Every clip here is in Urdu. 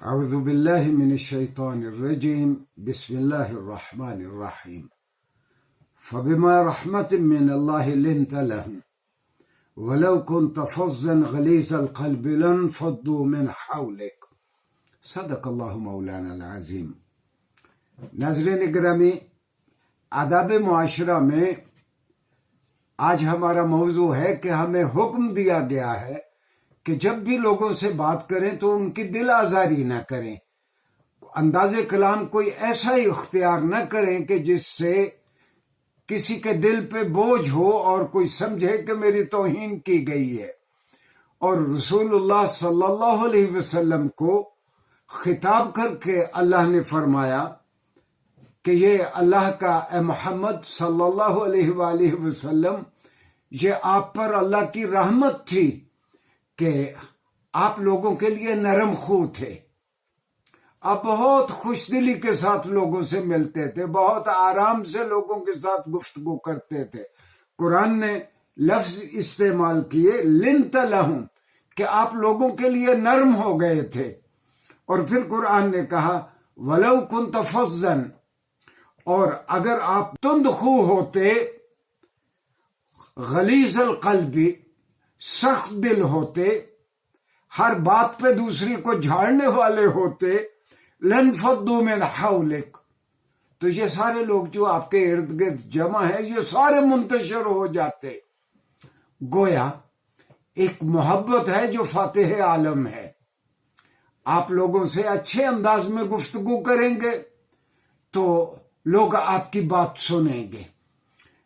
اعوذ باللہ من الشیطان الرجیم بسم اللہ الرحمن الرحیم فبما رحمت من اللہ لنت لهم ولو كنت فظا غلیظ القلب لانفضوا من حولك صدق اللہ مولانا العظیم۔ ناظرین گرامی، آداب معاشرہ میں آج ہمارا موضوع ہے کہ ہمیں حکم دیا گیا ہے کہ جب بھی لوگوں سے بات کریں تو ان کی دل آزاری نہ کریں، انداز کلام کوئی ایسا ہی اختیار نہ کریں کہ جس سے کسی کے دل پہ بوجھ ہو اور کوئی سمجھے کہ میری توہین کی گئی ہے۔ اور رسول اللہ صلی اللہ علیہ وسلم کو خطاب کر کے اللہ نے فرمایا کہ یہ اللہ کا اے محمد صلی اللہ علیہ وآلہ وسلم، یہ آپ پر اللہ کی رحمت تھی کہ آپ لوگوں کے لیے نرم خو تھے، آپ بہت خوش دلی کے ساتھ لوگوں سے ملتے تھے، بہت آرام سے لوگوں کے ساتھ گفتگو کرتے تھے۔ قرآن نے لفظ استعمال کیے لنت لہم، کہ آپ لوگوں کے لیے نرم ہو گئے تھے۔ اور پھر قرآن نے کہا وَلَوْ كُنْتَ فَظًّا، اور اگر آپ تند خو ہوتے، غلیظ القلب، سخت دل ہوتے، ہر بات پہ دوسری کو جھاڑنے والے ہوتے، لَانْفَضُّوا مِنْ حَوْلِكَ، تو یہ سارے لوگ جو آپ کے ارد گرد جمع ہیں یہ سارے منتشر ہو جاتے۔ گویا ایک محبت ہے جو فاتح عالم ہے، آپ لوگوں سے اچھے انداز میں گفتگو کریں گے تو لوگ آپ کی بات سنیں گے۔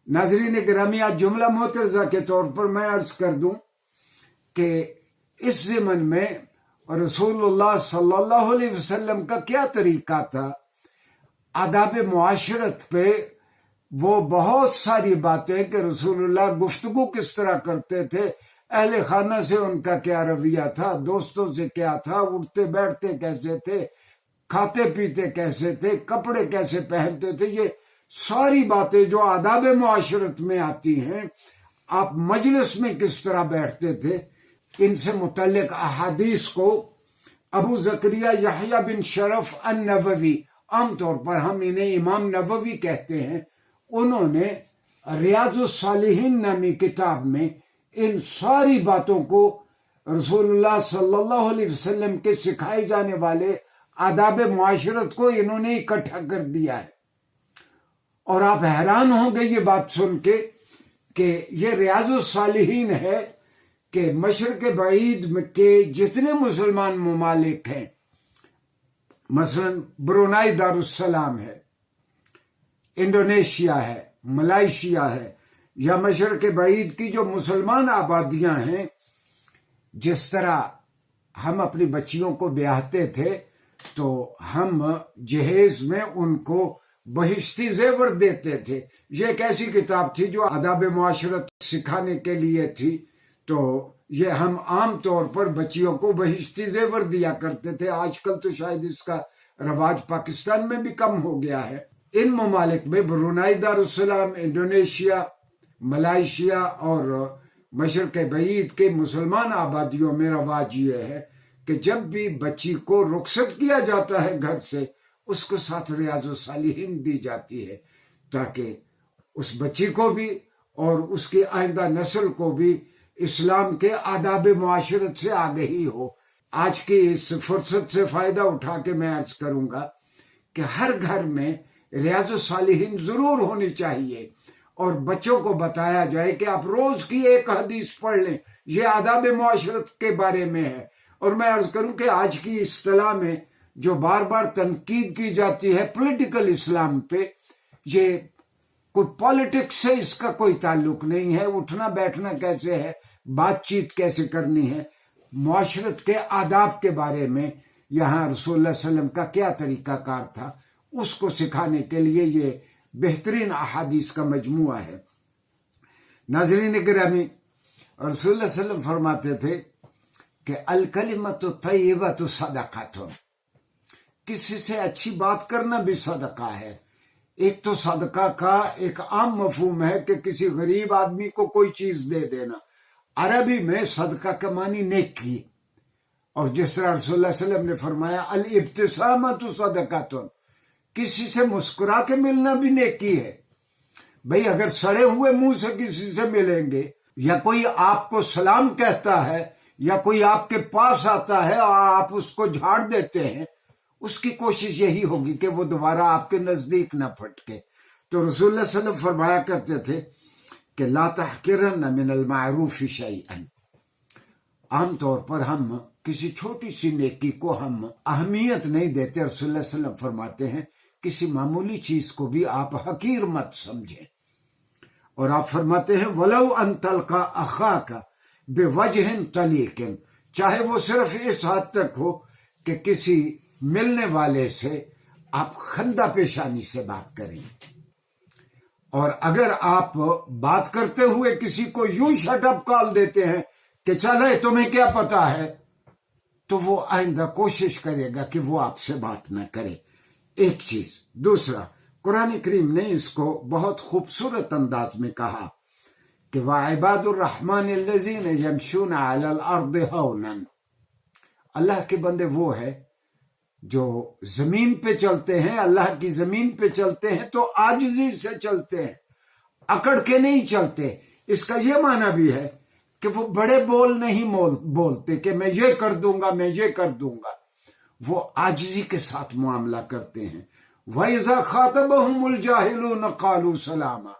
ناظرین گرامی، آج جملہ معترضہ کے طور پر میں عرض کر دوں کہ اس زمن میں رسول اللہ صلی اللہ علیہ وسلم کا کیا طریقہ تھا آداب معاشرت پہ۔ وہ بہت ساری باتیں کہ رسول اللہ گفتگو کس طرح کرتے تھے، اہل خانہ سے ان کا کیا رویہ تھا، دوستوں سے کیا تھا، اٹھتے بیٹھتے کیسے تھے، کھاتے پیتے کیسے تھے، کپڑے کیسے پہنتے تھے، یہ ساری باتیں جو آداب معاشرت میں آتی ہیں، آپ مجلس میں کس طرح بیٹھتے تھے، ان سے متعلق احادیث کو ابو زکریا یحییٰ بن شرف النووی، عام طور پر ہم انہیں امام نووی کہتے ہیں، انہوں نے ریاض الصالحین نامی کتاب میں ان ساری باتوں کو رسول اللہ صلی اللہ علیہ وسلم کے سکھائے جانے والے آداب معاشرت کو انہوں نے اکٹھا کر دیا ہے۔ اور آپ حیران ہوں گے یہ بات سن کے کہ یہ ریاض الصالحین ہے کہ مشرق بعید کے جتنے مسلمان ممالک ہیں، مثلا برونائی دارالسلام ہے، انڈونیشیا ہے، ملائیشیا ہے، یا مشرق بعید کی جو مسلمان آبادیاں ہیں، جس طرح ہم اپنی بچیوں کو بیاہتے تھے تو ہم جہیز میں ان کو بہشتی زیور دیتے تھے۔ یہ ایک ایسی کتاب تھی جو آداب معاشرت سکھانے کے لیے تھی، تو یہ ہم عام طور پر بچیوں کو بہشتی زیور دیا کرتے تھے۔ آج کل تو شاید اس کا رواج پاکستان میں بھی کم ہو گیا ہے۔ ان ممالک میں برونائی دارالسلام، انڈونیشیا، ملائیشیا اور مشرق بعید کے مسلمان آبادیوں میں رواج یہ ہے کہ جب بھی بچی کو رخصت کیا جاتا ہے گھر سے، اس کو ساتھ ریاض الصالحین دی جاتی ہے، تاکہ اس بچی کو بھی اور اس کی آئندہ نسل کو بھی اسلام کے آداب معاشرت سے آگہی ہو۔ آج کی اس فرصت سے فائدہ اٹھا کے میں عرض کروں گا کہ ہر گھر میں ریاض الصالحین ضرور ہونی چاہیے، اور بچوں کو بتایا جائے کہ آپ روز کی ایک حدیث پڑھ لیں، یہ آداب معاشرت کے بارے میں ہے۔ اور میں عرض کروں کہ آج کی اصطلاح میں جو بار بار تنقید کی جاتی ہے پولیٹیکل اسلام پہ، یہ کوئی پالیٹکس سے اس کا کوئی تعلق نہیں ہے، اٹھنا بیٹھنا کیسے ہے، بات چیت کیسے کرنی ہے، معاشرت کے آداب کے بارے میں یہاں رسول اللہ صلی اللہ علیہ وسلم کا کیا طریقہ کار تھا، اس کو سکھانے کے لیے یہ بہترین احادیث کا مجموعہ ہے۔ ناظرین گرامی، رسول اللہ صلی اللہ علیہ وسلم فرماتے تھے کہ الکلمۃ الطیبۃ صدقۃ، کسی سے اچھی بات کرنا بھی صدقہ ہے۔ ایک تو صدقہ کا ایک عام مفہوم ہے کہ کسی غریب آدمی کو کوئی چیز دے دینا، عربی میں صدقہ کا معنی نیکی، اور جس طرح رسول اللہ صلی اللہ علیہ وسلم نے فرمایا الابتسامۃ صدقۃ، کسی سے مسکرا کے ملنا بھی نیکی ہے۔ بھئی اگر سڑے ہوئے منہ سے کسی سے ملیں گے، یا کوئی آپ کو سلام کہتا ہے، یا کوئی آپ کے پاس آتا ہے اور آپ اس کو جھاڑ دیتے ہیں، اس کی کوشش یہی ہوگی کہ وہ دوبارہ آپ کے نزدیک نہ پھٹکے۔ تو رسول اللہ صلی اللہ علیہ وسلم فرمایا کرتے تھے کہ لا تحقرن من المعروف شیئا، عام طور پر ہم کسی چھوٹی سی نیکی کو ہم اہمیت نہیں دیتے۔ رسول اللہ صلی اللہ علیہ وسلم فرماتے ہیں کسی معمولی چیز کو بھی آپ حقیر مت سمجھیں، اور آپ فرماتے ہیں وَلَوْ أَن تَلْقَى أَخَاكَ بِوَجْهٍ طَلِيقٍ، چاہے وہ صرف اس حد تک ہو کہ کسی ملنے والے سے آپ خندہ پیشانی سے بات کریں، اور اگر آپ بات کرتے ہوئے کسی کو یوں شٹ اپ کال دیتے ہیں کہ چلے تمہیں کیا پتا ہے، تو وہ آئندہ کوشش کرے گا کہ وہ آپ سے بات نہ کرے۔ ایک چیز۔ دوسرا، قرآن کریم نے اس کو بہت خوبصورت انداز میں کہا کہ وَعِبَادُ الرَّحْمَنِ الَّذِينَ يَمْشُونَ عَلَى الْأَرْضِ هَوْنًا، اللہ کے بندے وہ ہے جو زمین پہ چلتے ہیں، اللہ کی زمین پہ چلتے ہیں تو عاجزی سے چلتے ہیں، اکڑ کے نہیں چلتے۔ اس کا یہ معنی بھی ہے کہ وہ بڑے بول نہیں بولتے کہ میں یہ کر دوں گا، میں یہ کر دوں گا، وہ عاجزی کے ساتھ معاملہ کرتے ہیں۔ وَإِذَا خَاطَبَهُمُ الْجَاهِلُونَ قَالُوا سَلَامًا،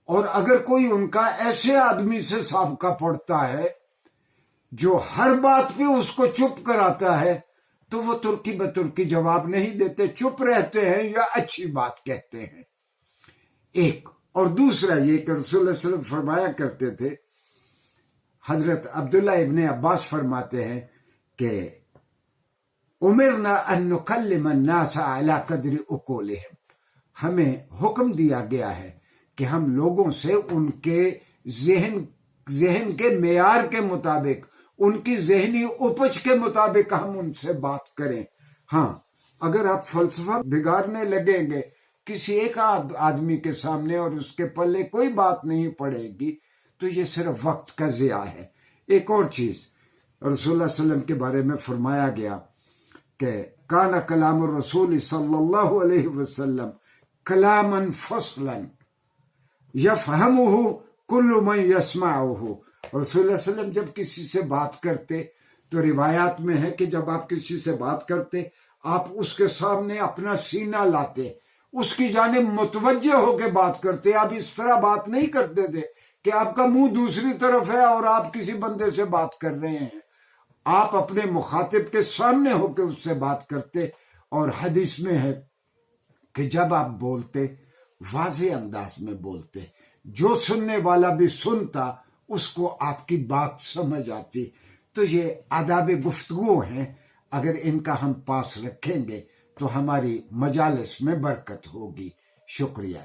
اور اگر کوئی ان کا ایسے آدمی سے سابقہ پڑتا ہے جو ہر بات پہ اس کو چپ کراتا ہے، تو وہ ترکی بترکی جواب نہیں دیتے، چپ رہتے ہیں یا اچھی بات کہتے ہیں۔ ایک اور دوسرا یہ کہ رسول اللہ صلی اللہ علیہ وسلم فرمایا کرتے تھے، حضرت عبداللہ ابن عباس فرماتے ہیں کہ امرنا ان نکلم الناس علی قدر عقولہم، ہمیں حکم دیا گیا ہے کہ ہم لوگوں سے ان کے ذہن کے معیار کے مطابق، ان کی ذہنی اپج کے مطابق ہم ان سے بات کریں۔ ہاں، اگر آپ فلسفہ بگاڑنے لگیں گے کسی ایک آدمی کے سامنے اور اس کے پلے کوئی بات نہیں پڑے گی تو یہ صرف وقت کا ضیاع ہے۔ ایک اور چیز، رسول اللہ صلی اللہ علیہ وسلم کے بارے میں فرمایا گیا کہ کان کلام الرسول صلی اللہ علیہ وسلم کلاما فصلا یفہمہ کل من یسمعہ۔ رسول اللہ صلی اللہ علیہ وسلم جب کسی سے بات کرتے تو روایات میں ہے کہ جب آپ کسی سے بات کرتے، آپ اس کے سامنے اپنا سینہ لاتے، اس کی جانب متوجہ ہو کے بات کرتے۔ آپ اس طرح بات نہیں کرتے تھے کہ آپ کا منہ دوسری طرف ہے اور آپ کسی بندے سے بات کر رہے ہیں، آپ اپنے مخاطب کے سامنے ہو کے اس سے بات کرتے۔ اور حدیث میں ہے کہ جب آپ بولتے واضح انداز میں بولتے، جو سننے والا بھی سنتا اس کو آپ کی بات سمجھ آتی۔ تو یہ آداب گفتگو ہیں، اگر ان کا ہم پاس رکھیں گے تو ہماری مجالس میں برکت ہوگی۔ شکریہ۔